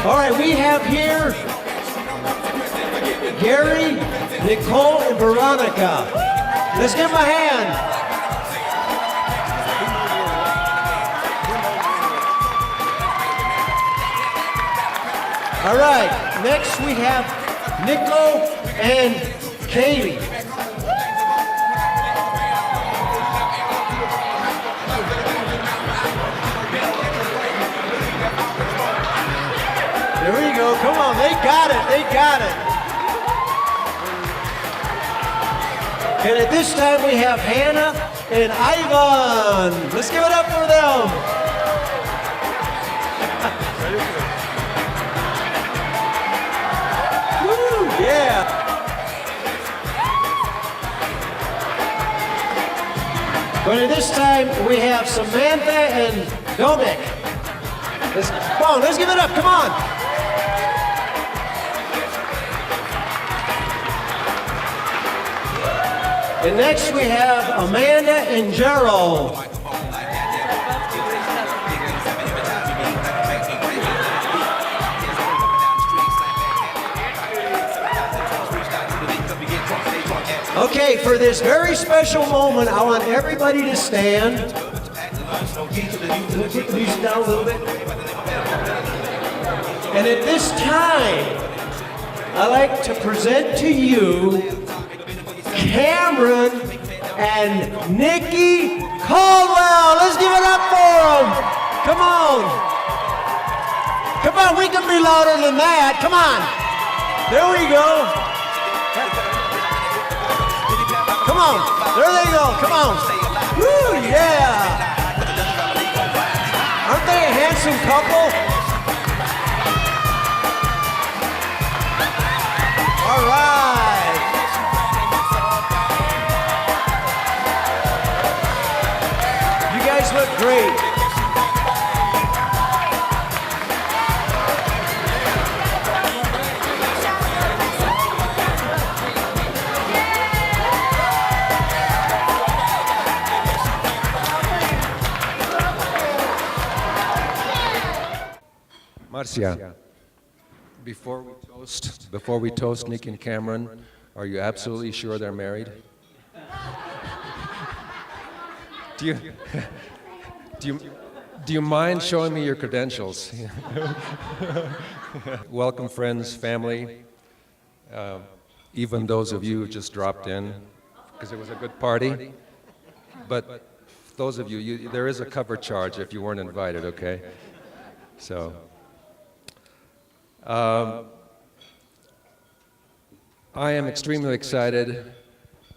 All right, we have here Gary, Nicole, and Veronica. Let's give them a hand. All right, next we have Nico and Kaylee. There we go, come on, they got it, they got it. And at this time we have Hannah and Ivan. Let's give it up for them. Woo, yeah. But at this time we have Samantha and Dominik. Come on, let's give it up, come on. And next we have Amanda and Gerald. Okay, for this very special moment, I want everybody to stand. Put the music down a little bit. And at this time, I'd like to present to you Cameron and Nicki Caldwell. Let's give it up for them. Come on. Come on, we can be louder than that. Come on. There we go. Come on. There they go. Come on. Woo, yeah. Aren't they a handsome couple? All right. Look great. Marcia, before we toast Nicki and Cameron, are you absolutely sure they're married? Do you mind showing me your credentials? Welcome, friends, family, even those of you who just dropped in, because it was a good party. But those of you, there is a cover charge if you weren't invited, okay? So, I am extremely excited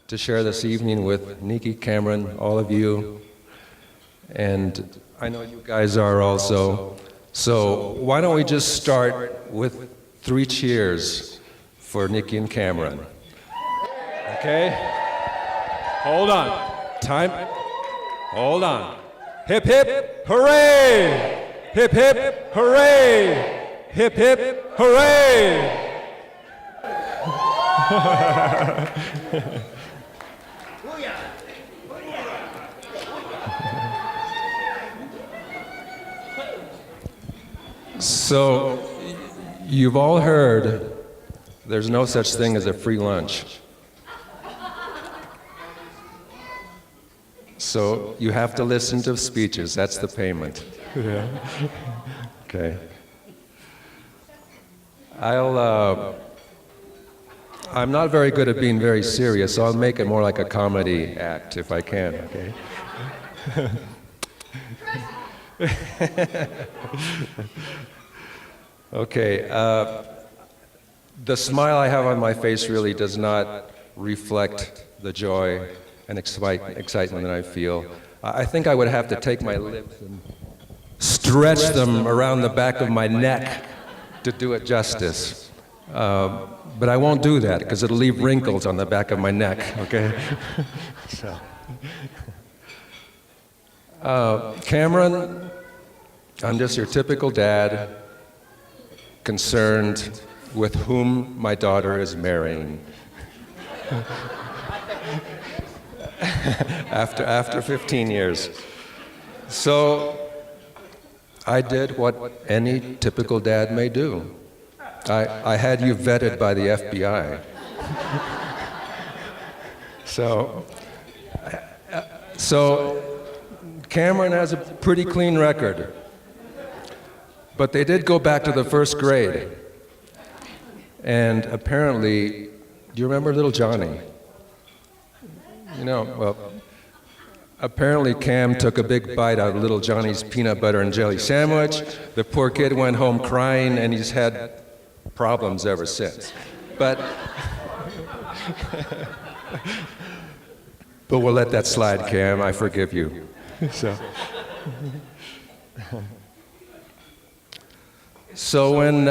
to share this evening with Nicki, Cameron, all of you. And I know you guys are also. So why don't we just start with 3 cheers for Nicki and Cameron. Okay? Hold on. Time. Hold on. Hip hip hooray! Hip hip hooray! Hip hip hooray! So, you've all heard there's no such thing as a free lunch. So, you have to listen to speeches, that's the payment. Yeah. Okay. I'm not very good at being very serious, so I'll make it more like a comedy act if I can, okay? Okay, the smile I have on my face really does not reflect the joy and excitement that I feel. I think I would have to take my lips and stretch them around the back of my neck to do it justice. But I won't do that because it'll leave wrinkles on the back of my neck, okay? So. Cameron, I'm just your typical dad, concerned with whom my daughter is marrying. after 15 years. So I did what any typical dad may do. I had you vetted by the FBI. So Cameron has a pretty clean record. But they did go back to the first grade. And apparently, do you remember little Johnny? You know, well, apparently Cam took a big bite out of little Johnny's peanut butter and jelly sandwich. The poor kid went home crying, and he's had problems ever since. But we'll let that slide, Cam. I forgive you. So when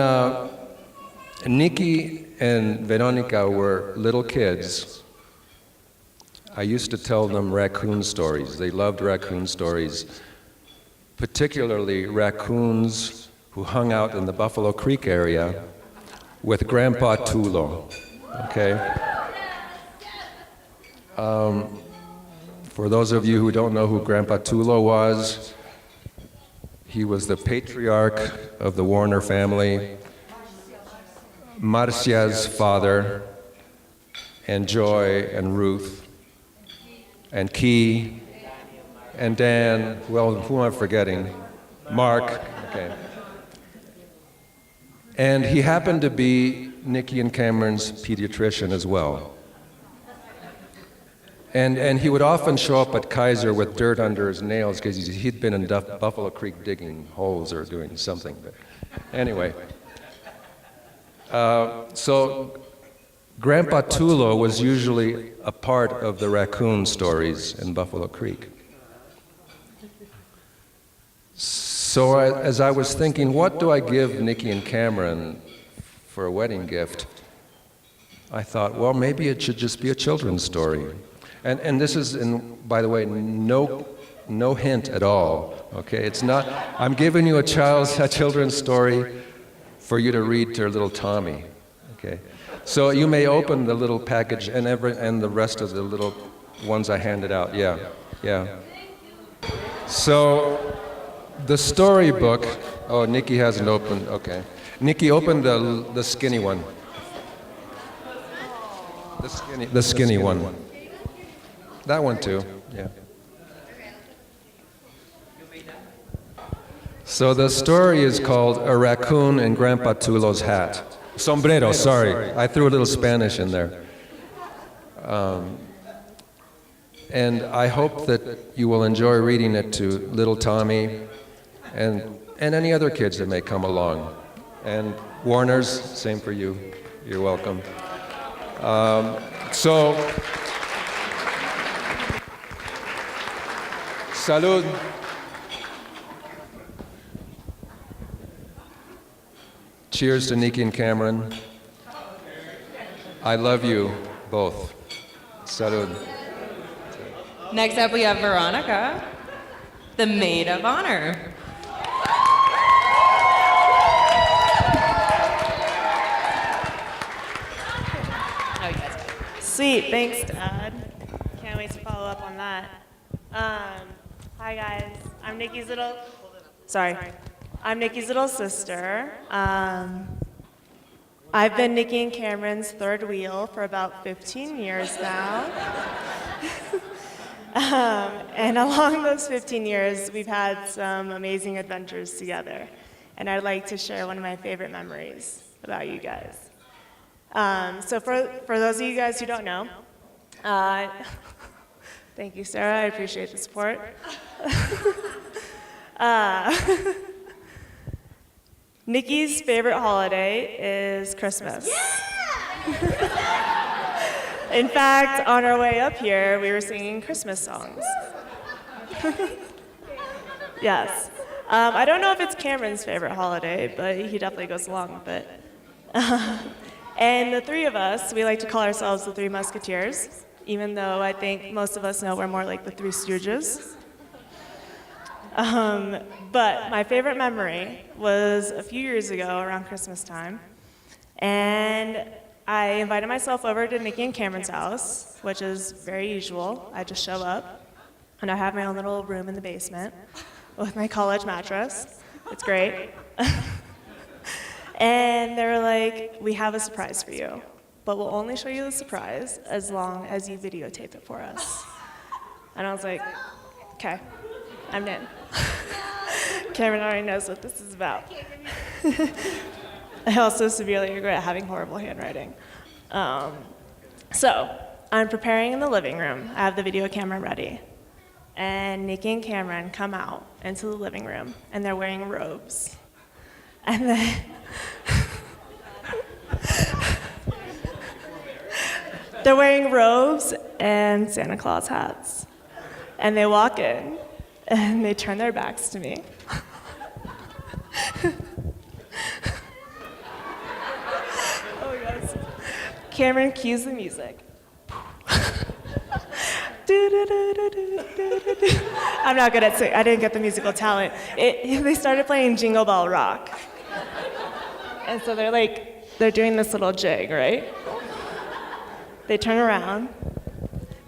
Nicki and Veronica were little kids, I used to tell them raccoon stories. They loved raccoon stories, particularly raccoons who hung out in the Buffalo Creek area with Grandpa Tulo, okay? For those of you who don't know who Grandpa Tulo was, he was the patriarch of the Warner family, Marcia's father, and Joy and Ruth, and Key, and Dan, well, who am I forgetting? Mark, okay. And he happened to be Nicki and Cameron's pediatrician as well. And he would often show up at Kaiser with dirt under his nails because he'd been in Buffalo Creek digging holes or doing something. But anyway, so Grandpa Tulo was usually a part of the raccoon stories in Buffalo Creek. So as I was thinking, what do I give Nicki and Cameron for a wedding gift? I thought, well, maybe it should just be a children's story. And this is, by the way, no hint at all, okay? It's not, I'm giving you a children's story for you to read to little Tommy, okay? So you may open the little package and the rest of the little ones I handed out, yeah. So the storybook, oh, Nicki hasn't opened, okay. Nicki, open the skinny one. The skinny one. That one too, yeah. So the story is called A Raccoon in Grandpa Tulo's Hat. Sombrero, sorry. I threw a little Spanish in there. And I hope that you will enjoy reading it to little Tommy and any other kids that may come along. And Warners, same for you. You're welcome. Salud. Cheers to Nicki and Cameron. I love you both. Salud. Next up, we have Veronica, the maid of honor. Sweet, thanks, Dad. Can't wait to follow up on that. Hi, guys. I'm Nicki's little sister. I've been Nicki and Cameron's third wheel for about 15 years now. And along those 15 years, we've had some amazing adventures together. And I'd like to share one of my favorite memories about you guys. So for those of you guys who don't know, thank you, Sarah. I appreciate the support. Nicki's favorite holiday is Christmas. Yeah! In fact, on our way up here, we were singing Christmas songs. Yes. I don't know if it's Cameron's favorite holiday, but he definitely goes along with it. And the three of us, we like to call ourselves the Three Musketeers, even though I think most of us know we're more like the Three Stooges. But my favorite memory was a few years ago around Christmas time, and I invited myself over to Nicki and Cameron's house, which is very usual. I just show up, and I have my own little room in the basement with my college mattress. It's great. And they were like, we have a surprise for you, but we'll only show you the surprise as long as you videotape it for us. And I was like, okay, I'm in. Cameron already knows what this is about. I also severely regret having horrible handwriting. So I'm preparing in the living room. I have the video camera ready. And Nicki and Cameron come out into the living room, and they're wearing robes. And then they're wearing robes and Santa Claus hats. And they walk in, and they turn their backs to me. Oh, yes. Cameron cues the music. I'm not good at singing. I didn't get the musical talent. They started playing Jingle Bell Rock. And so they're doing this little jig, right? They turn around.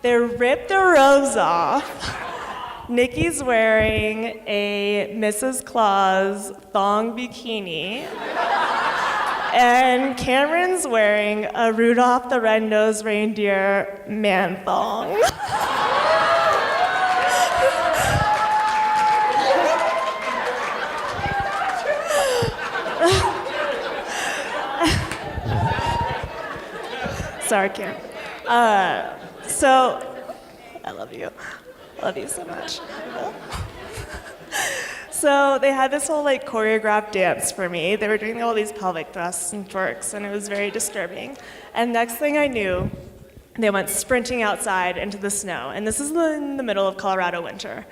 They rip their robes off. Nicki's wearing a Mrs. Claus thong bikini. And Cameron's wearing a Rudolph the Red-Nosed Reindeer man thong. Sorry, Karen. So, I love you. I love you so much. So they had this whole choreographed dance for me. They were doing all these pelvic thrusts and twerks, and it was very disturbing. And next thing I knew, they went sprinting outside into the snow. And this is in the middle of Colorado winter.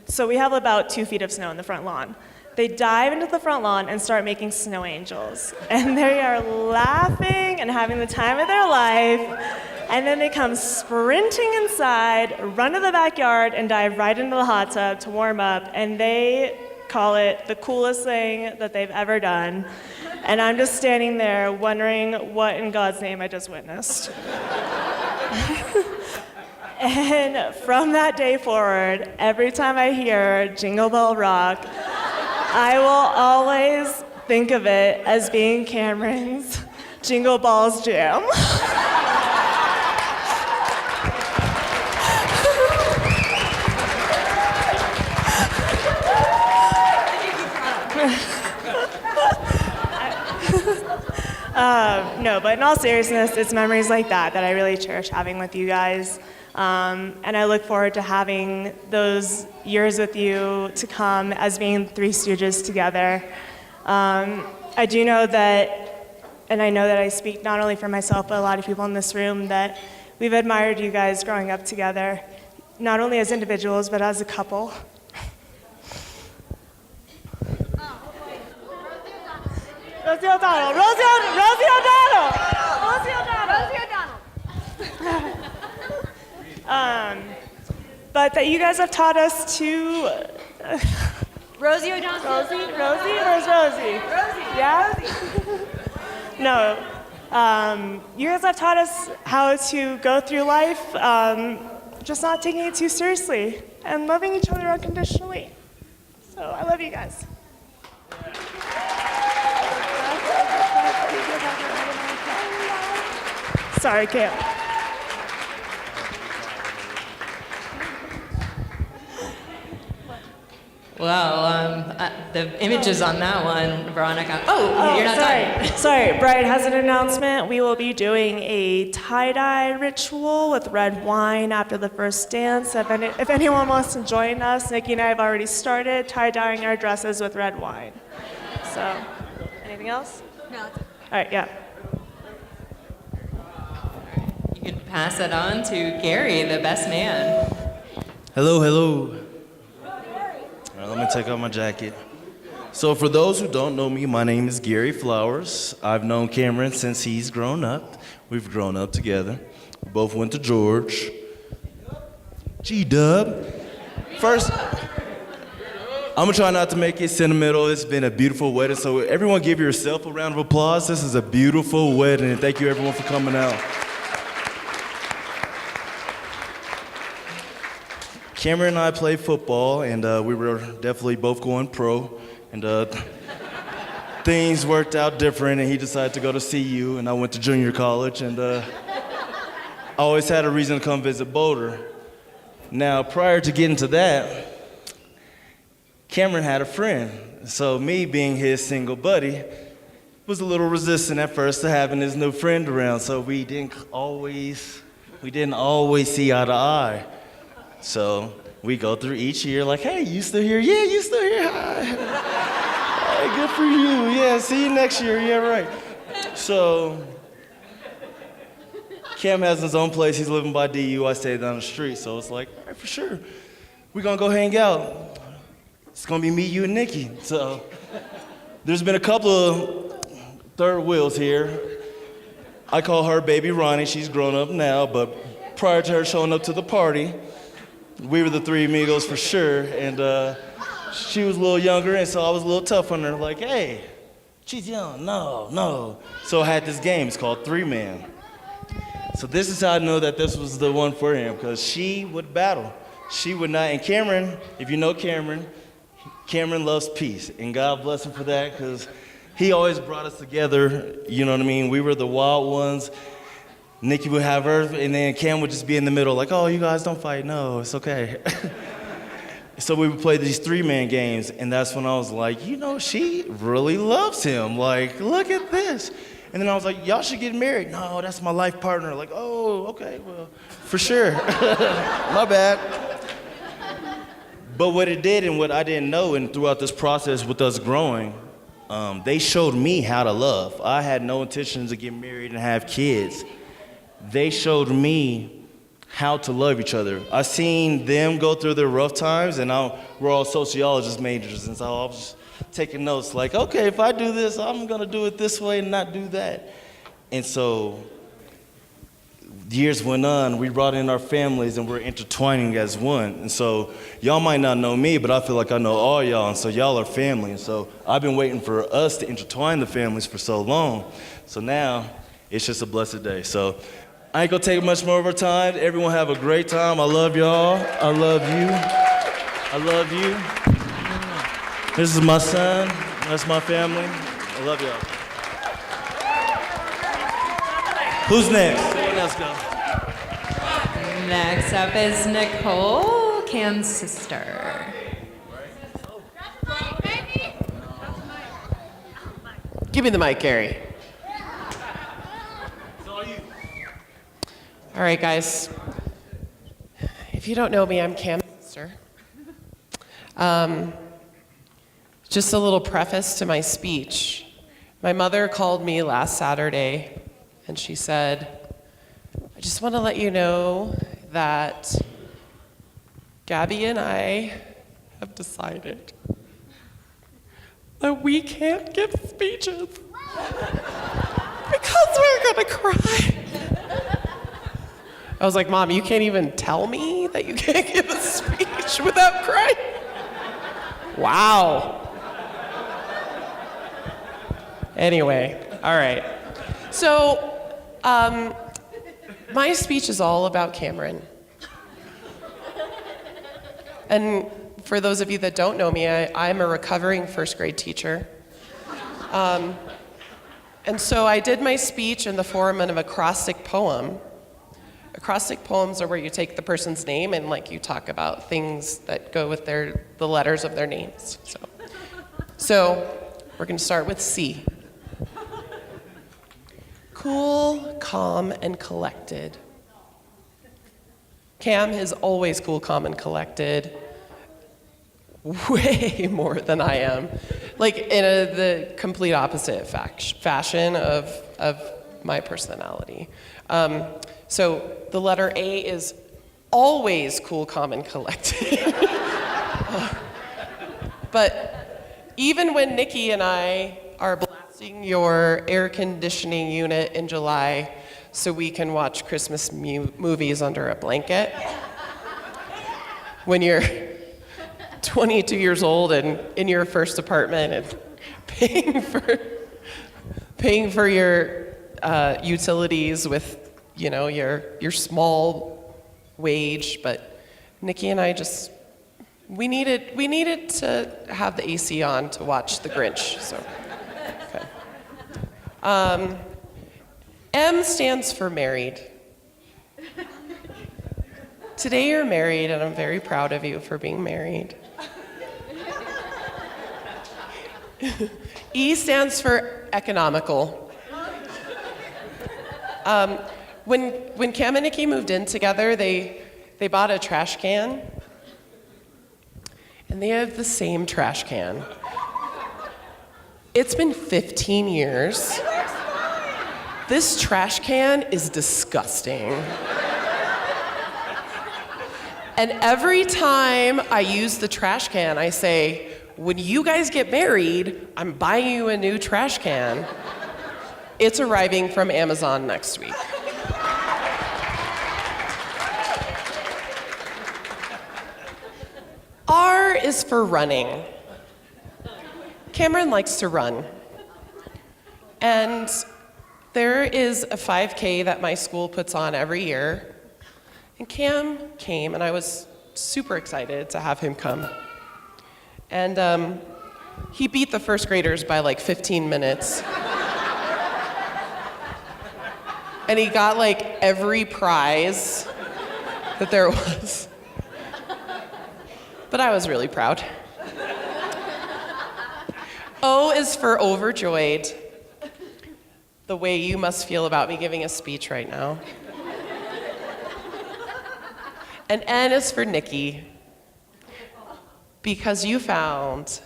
So we have about 2 feet of snow in the front lawn. They dive into the front lawn and start making snow angels. And they are laughing and having the time of their life. And then they come sprinting inside, run to the backyard, and dive right into the hot tub to warm up. And they call it the coolest thing that they've ever done. And I'm just standing there wondering what in God's name I just witnessed. And from that day forward, every time I hear Jingle Bell Rock, I will always think of it as being Cameron's Jingle Balls Jam. No, but in all seriousness, it's memories like that I really cherish having with you guys. And I look forward to having those years with you to come as being Three Stooges together. I do know that, and I know that I speak not only for myself, but a lot of people in this room, that we've admired you guys growing up together, not only as individuals, but as a couple. Rosie O'Donnell. Rosie O'Donnell. But that you guys have taught us to. Rosie O'Donnell. Rosie? Where's Rosie? Rosie. Yeah? No. You guys have taught us how to go through life, just not taking it too seriously and loving each other unconditionally. So I love you guys. Sorry, Kale. Well, the images on that one, Veronica. Oh, you're not done. Sorry, Brian has an announcement. We will be doing a tie-dye ritual with red wine after the first dance. If anyone wants to join us, Nicki and I have already started tie-dyeing our dresses with red wine. So, anything else? No. All right, yeah. You can pass it on to Gary, the best man. Hello. All right, let me take off my jacket. So for those who don't know me, my name is Gary Flowers. I've known Cameron since he's grown up. We've grown up together. We both went to George. G-Dub. First, I'm gonna try not to make it sentimental. It's been a beautiful wedding, so everyone give yourself a round of applause. This is a beautiful wedding, and thank you everyone for coming out. Cameron and I played football, and we were definitely both going pro. And things worked out different, and he decided to go to CU, and I went to junior college, and I always had a reason to come visit Boulder. Now, prior to getting to that, Cameron had a friend. So me being his single buddy was a little resistant at first to having his new friend around. So we didn't always see eye to eye. So we go through each year like, hey, you still here? Yeah, you still here? Hi. Hey, good for you. Yeah, see you next year. Yeah, right. So Cam has his own place. He's living by DU. I stay down the street. So it's like, all right, for sure. We're gonna go hang out. It's gonna be me, you, and Nicki. So there's been a couple of third wheels here. I call her Baby Ronnie. She's grown up now, but prior to her showing up to the party, we were the three amigos for sure. And she was a little younger, and so I was a little tough on her. Like, hey, she's young. No. So I had this game. It's called Three Man. So this is how I know that this was the one for him, because she would battle. She would not. And Cameron, if you know Cameron loves peace, and God bless him for that, because he always brought us together, you know what I mean? We were the wild ones. Nicki would have her, and then Cam would just be in the middle like, oh, you guys don't fight. No, it's okay. So we would play these three-man games, and that's when I was like, you know, she really loves him. Like, look at this. And then I was like, y'all should get married. No, that's my life partner. Like, oh, okay, well, for sure. My bad. But what it did and what I didn't know, and throughout this process with us growing, they showed me how to love. I had no intentions of getting married and have kids. They showed me how to love each other. I seen them go through their rough times, and we're all sociologist majors, and so I was taking notes like, okay, if I do this, I'm gonna do it this way and not do that. And so years went on, we brought in our families, and we're intertwining as one. And so y'all might not know me, but I feel like I know all y'all, and so y'all are family. And so I've been waiting for us to intertwine the families for so long. So now it's just a blessed day. So I ain't gonna take much more of our time. Everyone have a great time. I love y'all. I love you. I love you. This is my son. That's my family. I love y'all. Who's next? Let's go. Next up is Nicole, Cam's sister. Give me the mic, Gary. All right, guys. If you don't know me, I'm Cam's sister. Just a little preface to my speech. My mother called me last Saturday, and she said, I just want to let you know that Gabby and I have decided that we can't give speeches because we're gonna cry. I was like, Mom, you can't even tell me that you can't give a speech without crying? Wow. Anyway, all right. So, my speech is all about Cameron. And for those of you that don't know me, I'm a recovering first grade teacher. And so I did my speech in the form of an acrostic poem. Acrostic poems are where you take the person's name and you talk about things that go with the letters of their names. So we're gonna start with C. Cool, calm, and collected. Cam is always cool, calm, and collected. Way more than I am. In the complete opposite fashion of my personality. So the letter A is always cool, calm, and collected. But even when Nicki and I are blasting your air conditioning unit in July so we can watch Christmas movies under a blanket, when you're 22 years old and in your first apartment and paying for your utilities with your small wage, but Nicki and I just We needed to have the AC on to watch The Grinch, so. Okay. M stands for married. Today you're married, and I'm very proud of you for being married. E stands for economical. When Cam and Nicki moved in together, they bought a trash can, and they have the same trash can. It's been 15 years. This trash can is disgusting. And every time I use the trash can, I say, when you guys get married, I'm buying you a new trash can. It's arriving from Amazon next week. R is for running. Cameron likes to run. And there is a 5K that my school puts on every year. And Cam came, and I was super excited to have him come. And he beat the first graders by like 15 minutes. And he got like every prize that there was. But I was really proud. O is for overjoyed. The way you must feel about me giving a speech right now. And N is for Nicki, because you found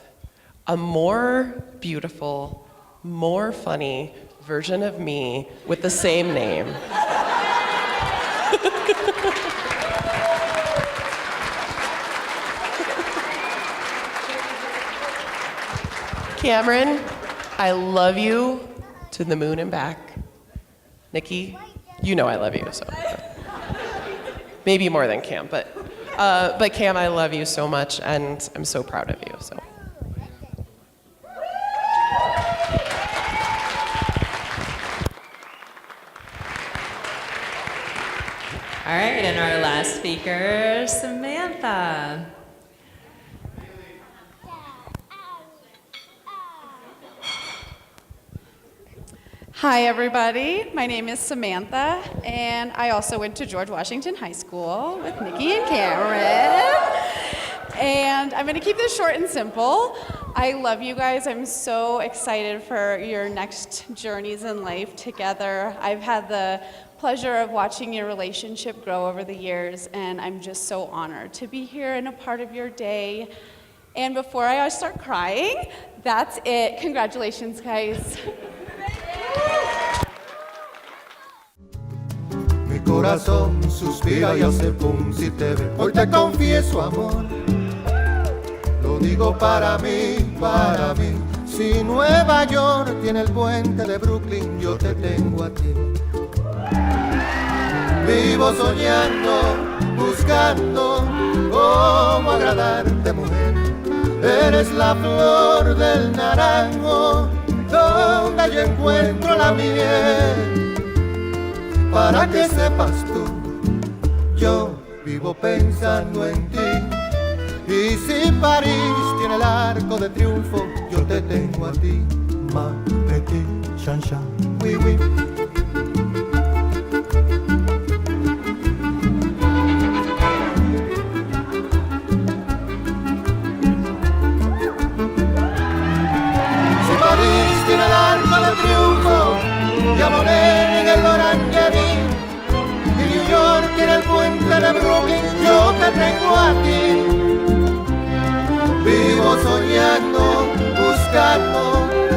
a more beautiful, more funny version of me with the same name. Cameron, I love you to the moon and back. Nicki, you know I love you, so. Maybe more than Cam, but Cam, I love you so much, and I'm so proud of you, so. All right, and our last speaker, Samantha. Hi, everybody. My name is Samantha, and I also went to George Washington High School with Nicki and Cameron. And I'm going to keep this short and simple. I love you guys. I'm so excited for your next journeys in life together. I've had the pleasure of watching your relationship grow over the years, and I'm just so honored to be here and a part of your day. And before I start crying, that's it. Congratulations, guys. Mi corazón suspira y hace pum si te ve. Hoy te confieso, amor. Lo digo para mí, para mí. Si Nueva York tiene el puente de Brooklyn, yo te tengo a ti. Vivo soñando, buscando cómo agradarte, mujer. Eres la flor del naranjo donde yo encuentro la miel. Para que sepas tú, yo vivo pensando en ti. Y si París tiene el arco de triunfo, yo te tengo a ti, ma petit chan-chan, oui, oui. Si París tiene el arco de triunfo, ya Monet en el Orangerie, y New York tiene el puente de Brooklyn, yo te tengo a ti. Vivo soñando, buscando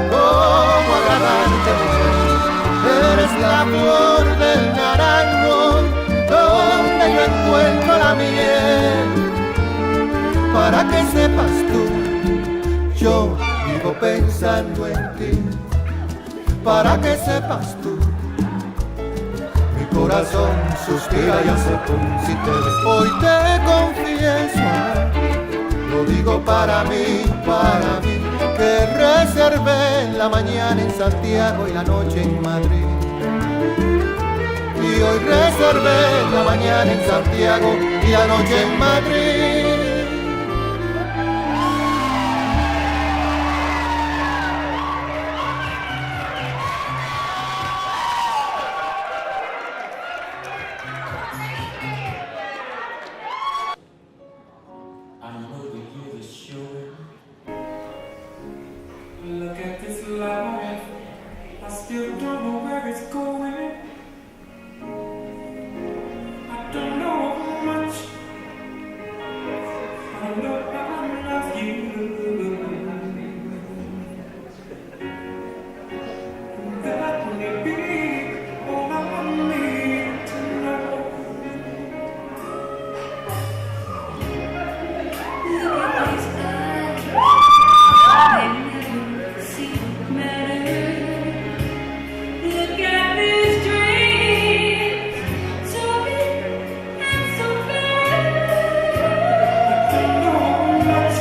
cómo agradarte, mujer. Eres la flor del naranjo donde yo encuentro la miel. Para que sepas tú, yo vivo pensando en ti. Para que sepas tú, mi corazón suspira y hace pum si te ve. Hoy te confieso, lo digo para mí, que reservé la mañana en Santiago y la noche en Madrid. Y hoy reservé la mañana en Santiago y la noche en Madrid. still don't know where it's going. I don't know much. I know I love you. That may be all I need to know. Look at these eyes, they never seem to matter. Look at these dreams, so big and so fair. I don't know much,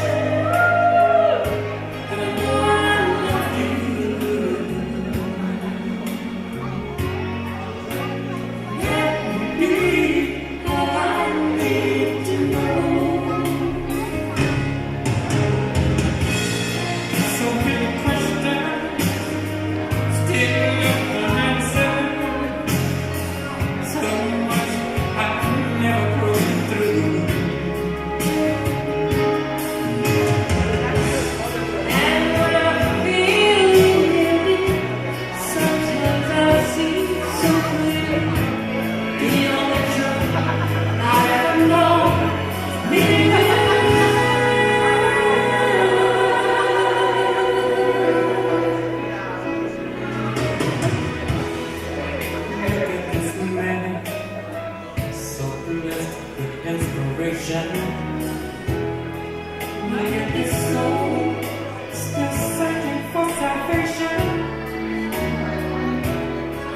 but I know I love you. That may be all I need to know. So many questions, still no answer. So much I've never broken through. And what I feel, sometimes I see so clear. The only truth I ever know, me and you. Look at this man, so blessed with inspiration. Look at this soul, still searching for salvation.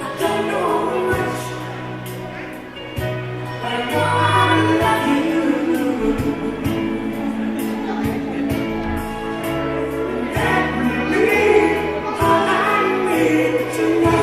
I don't know much, but I know I love you. That may be all I need to know.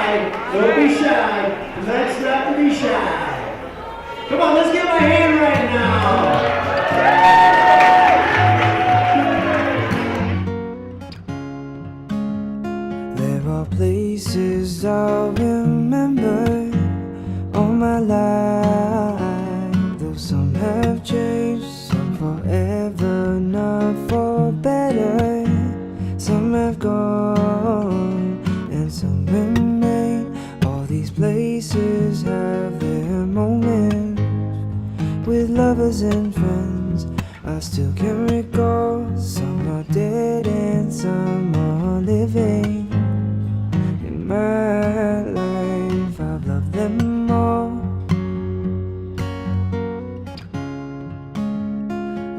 shy. Don't be shy. Let's not be shy. Come on, let's give him a hand right now. There are places I'll remember all my life, though some have changed, some forever, not for better. Some have gone and some remain. All these places have their moments with lovers and friends. I still can recall. Some are dead and some are living. In my life I've loved them all,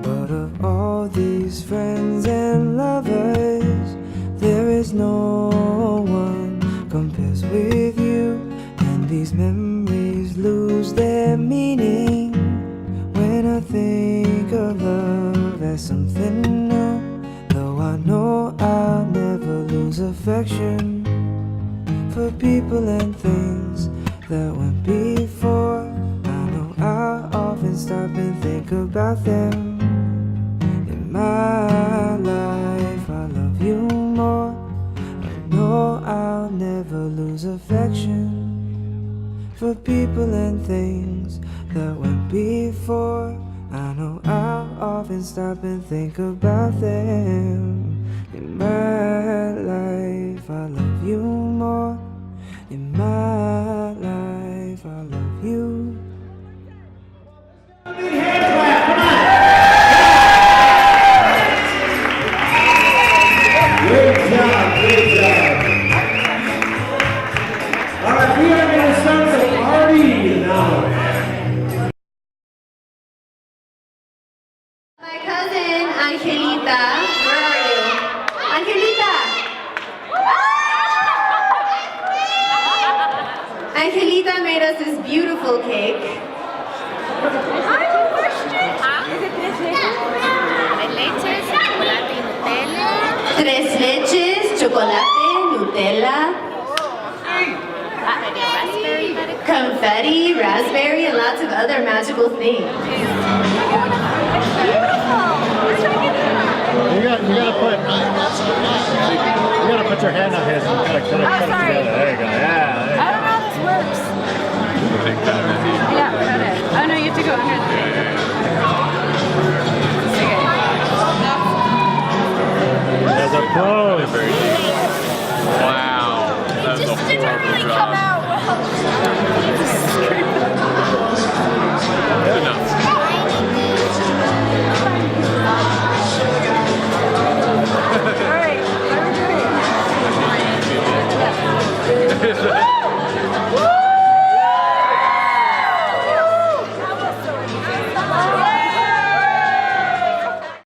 but of all these friends and lovers, there is no one compares with you. And these memories lose their meaning when I think of love as something new. Though I know I'll never lose affection for people and things that went before. I know I'll often stop and think about them. In my life I love you more. I know I'll never lose affection for people and things that went before. I know I'll often stop and think about them. In my life I love you more. In my life I love you. Big hand clap, come on. Great job, great job. All right, we are going to start the party now. My cousin, Angelita. Where are you? Angelita! Angelita made us this beautiful cake. I have a question. Is it tres leches, chocolate, Nutella? Confetti, raspberry, and lots of other magical things. You gotta put your hand on his and kind of cut it together. There you go. Yeah. I don't know how this works. Yeah, cut it. Oh no, you have to go under there. There's a pose. Wow. That was a horrible job. Come out well. Good enough.